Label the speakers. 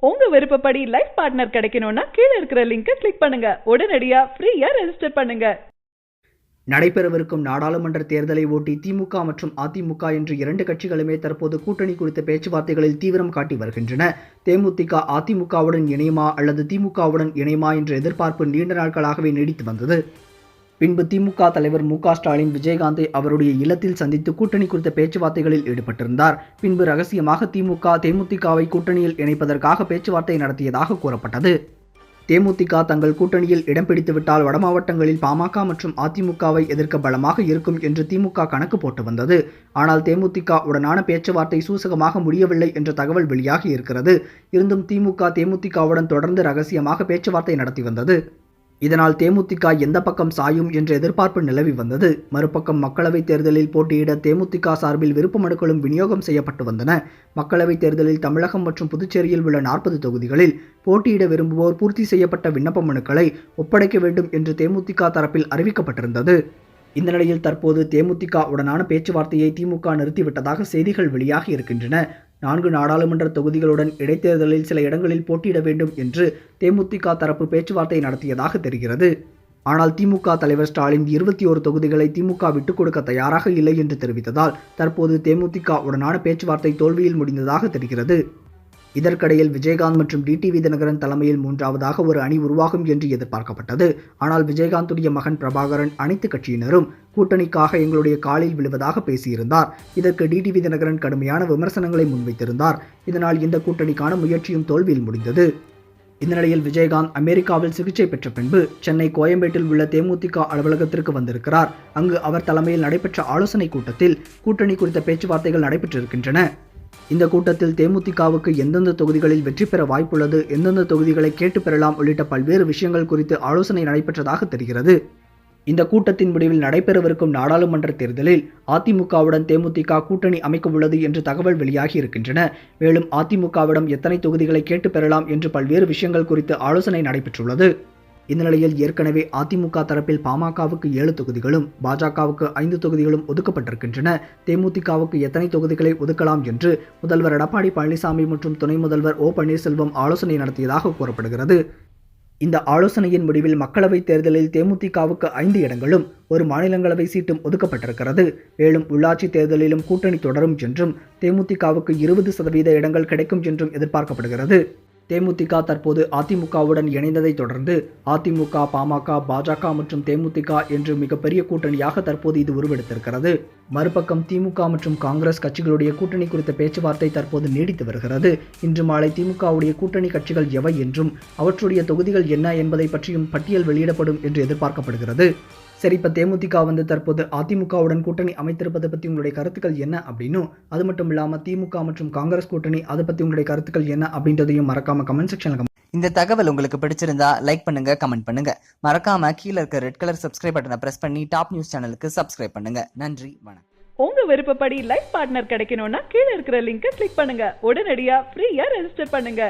Speaker 1: உங்க விருப்பப்படி life partner கிடைக்கணும்னா கீழ இருக்கிற லிங்கை கிளிக் பண்ணுங்க. உடனடியா ஃப்ரீயா ரெஜிஸ்டர் பண்ணுங்க.
Speaker 2: நடைபெறவிருக்கும் நாடாளுமன்ற தேர்தலை ஒட்டி திமுக மற்றும் அதிமுக என்று இரண்டு கட்சிகளுமே தற்போது கூட்டணி குறித்த பேச்சுவார்த்தைகளில் தீவிரம் காட்டி வருகின்றன. தேமுதிக அதிமுகவுடன் இணையுமா அல்லது திமுகவுடன் இணையுமா என்ற எதிர்பார்ப்பு நீண்ட நாட்களாகவே நீடித்து வந்தது. பின்பு திமுக தலைவர் மு.க.ஸ்டாலின் விஜயகாந்தை அவருடைய இல்லத்தில் சந்தித்து கூட்டணி குறித்த பேச்சுவார்த்தைகளில் ஈடுபட்டிருந்தார். பின்பு ரகசியமாக திமுக தேமுதிகவை கூட்டணியில் இணைப்பதற்காக பேச்சுவார்த்தை நடத்தியதாக கூறப்பட்டது. தேமுதிக தங்கள் கூட்டணியில் இடம் பிடித்துவிட்டால் வடமாவட்டங்களில் பாமக மற்றும் அதிமுகவை எதிர்க்க பலமாக இருக்கும் என்று திமுக கணக்கு போட்டு வந்தது. ஆனால் தேமுதிக உடனான பேச்சுவார்த்தை சூசகமாக முடியவில்லை என்ற தகவல் வெளியாகி இருக்கிறது. இருந்தும் திமுக தேமுதிகவுடன் தொடர்ந்து ரகசியமாக பேச்சுவார்த்தை நடத்தி வந்தது. இதனால் தேமுதிக எந்த பக்கம் சாயும் என்ற எதிர்பார்ப்பு நிலவி வந்தது. மறுபக்கம் மக்களவைத் தேர்தலில் போட்டியிட தேமுதிக சார்பில் விருப்ப மனுக்களும் விநியோகம் செய்யப்பட்டு வந்தன. மக்களவைத் தேர்தலில் தமிழகம் மற்றும் புதுச்சேரியில் உள்ள 40 தொகுதிகளில் போட்டியிட விரும்புவோர் பூர்த்தி செய்யப்பட்ட விண்ணப்ப மனுக்களை ஒப்படைக்க வேண்டும் என்று தேமுதிக தரப்பில் அறிவிக்கப்பட்டிருந்தது. இந்த நிலையில் தற்போது தேமுதிக உடனான பேச்சுவார்த்தையை திமுக நிறுத்திவிட்டதாக செய்திகள் வெளியாகி இருக்கின்றன. 4 நாடாளுமன்ற தொகுதிகளுடன் இடைத்தேர்தலில் சில இடங்களில் போட்டியிட வேண்டும் என்று தேமுதிக தரப்பு பேச்சுவார்த்தை நடத்தியதாக தெரிகிறது. ஆனால் திமுக தலைவர் ஸ்டாலின் 21 தொகுதிகளை திமுக விட்டுக் கொடுக்க தயாராக இல்லை என்று தெரிவித்ததால் தற்போது தேமுதிக உடனான பேச்சுவார்த்தை தோல்வியில் முடிந்ததாக தெரிகிறது. இதற்கிடையில் விஜயகாந்த் மற்றும் டிடிவி தினகரன் தலைமையில் மூன்றாவதாக ஒரு அணி உருவாகும் என்று எதிர்பார்க்கப்பட்டது. ஆனால் விஜயகாந்துடைய மகன் பிரபாகரன் அனைத்து கட்சியினரும் கூட்டணிக்காக எங்களுடைய காலில் விழுவதாக பேசியிருந்தார். இதற்கு டிடிவி தினகரன் கடுமையான விமர்சனங்களை முன்வைத்திருந்தார். இதனால் இந்த கூட்டணிக்கான முயற்சியும் தோல்வியில் முடிந்தது. இந்த நிலையில் விஜயகாந்த் அமெரிக்காவில் சிகிச்சை பெற்ற பின்பு சென்னை கோயம்பேட்டில் உள்ள தேமுதிக அலுவலகத்திற்கு வந்திருக்கிறார். அங்கு அவர் தலைமையில் நடைபெற்ற ஆலோசனை கூட்டத்தில் கூட்டணி குறித்த பேச்சுவார்த்தைகள் நடைபெற்றிருக்கின்றன. இந்த கூட்டத்தில் தேமுதிகவுக்கு எந்தெந்த தொகுதிகளில் வெற்றி பெற வாய்ப்புள்ளது, எந்தெந்த தொகுதிகளை கேட்டு பெறலாம் உள்ளிட்ட பல்வேறு விஷயங்கள் குறித்து ஆலோசனை நடைபெற்றதாக தெரிகிறது. இந்த கூட்டத்தின் முடிவில் நடைபெறவிருக்கும் நாடாளுமன்ற தேர்தலில் அதிமுகவுடன் தேமுதிக கூட்டணி அமைக்க உள்ளது என்று தகவல் வெளியாகி இருக்கின்றன. மேலும் அதிமுகவிடம் எத்தனை தொகுதிகளை கேட்டு பெறலாம் என்று பல்வேறு விஷயங்கள் குறித்து ஆலோசனை நடைபெற்றுள்ளது. இந்த நிலையில் ஏற்கனவே அதிமுக தரப்பில் பாமகவுக்கு 7 தொகுதிகளும் பாஜகவுக்கு 5 தொகுதிகளும் ஒதுக்கப்பட்டிருக்கின்றன. தேமுதிகவுக்கு எத்தனை தொகுதிகளை ஒதுக்கலாம் என்று முதல்வர் எடப்பாடி பழனிசாமி மற்றும் துணை முதல்வர் ஓ பன்னீர்செல்வம் ஆலோசனை நடத்தியதாக கூறப்படுகிறது. இந்த ஆலோசனையின் முடிவில் மக்களவைத் தேர்தலில் தேமுதிகவுக்கு 5 இடங்களும் ஒரு மாநிலங்களவை சீட்டும் ஒதுக்கப்பட்டிருக்கிறது. மேலும் உள்ளாட்சி தேர்தலிலும் கூட்டணி தொடரும் என்றும் தேமுதிகவுக்கு 20% இடங்கள் கிடைக்கும் என்றும் எதிர்பார்க்கப்படுகிறது. தேமுதிக தற்போது அதிமுகவுடன் இணைந்ததை தொடர்ந்து அதிமுக, பாமக, பாஜக மற்றும் தேமுதிக என்று மிகப்பெரிய கூட்டணியாக தற்போது இது உருவெடுத்திருக்கிறது. மறுபக்கம் திமுக மற்றும் காங்கிரஸ் கட்சிகளுடைய கூட்டணி குறித்த பேச்சுவார்த்தை தற்போது நீடித்து வருகிறது. இன்று மாலை திமுகவுடைய கூட்டணி கட்சிகள் எவை என்றும் அவற்றுடைய தொகுதிகள் என்ன என்பதை பற்றியும் பட்டியல் வெளியிடப்படும் என்று எதிர்பார்க்கப்படுகிறது. சரி, இப்போ தேமுதிக தற்போது அதிமுகவுடன் கூட்டணி அமைத்திருப்பதை பற்றி உங்களுடைய கருத்துக்கள் என்ன அப்படின்னும், அது மட்டும் இல்லாமல் திமுக மற்றும் காங்கிரஸ் கூட்டணி அதை பற்றி உங்களுடைய கருத்துக்கள் என்ன அப்படின்றதையும் மறக்காம கமெண்ட் செக்ஷன்ல
Speaker 3: இந்த தகவல் உங்களுக்கு பிடிச்சிருந்தா லைக் பண்ணுங்க, கமெண்ட் பண்ணுங்க. மறக்காம கீழே இருக்க ரெட் கலர் சப்ஸ்கிரைப் பட்டனை பிரஸ் பண்ணி டாப் நியூஸ் சேனலுக்கு சப்ஸ்கிரைப் பண்ணுங்க. நன்றி, வணக்கம்.
Speaker 1: உங்க விருப்பப்படி லைஃப் பார்ட்னர் கிடைக்கணும்னா கீழ இருக்கிற லிங்கை கிளிக் பண்ணுங்க. உடனடியா ஃப்ரீயா ரெஜிஸ்டர் பண்ணுங்க.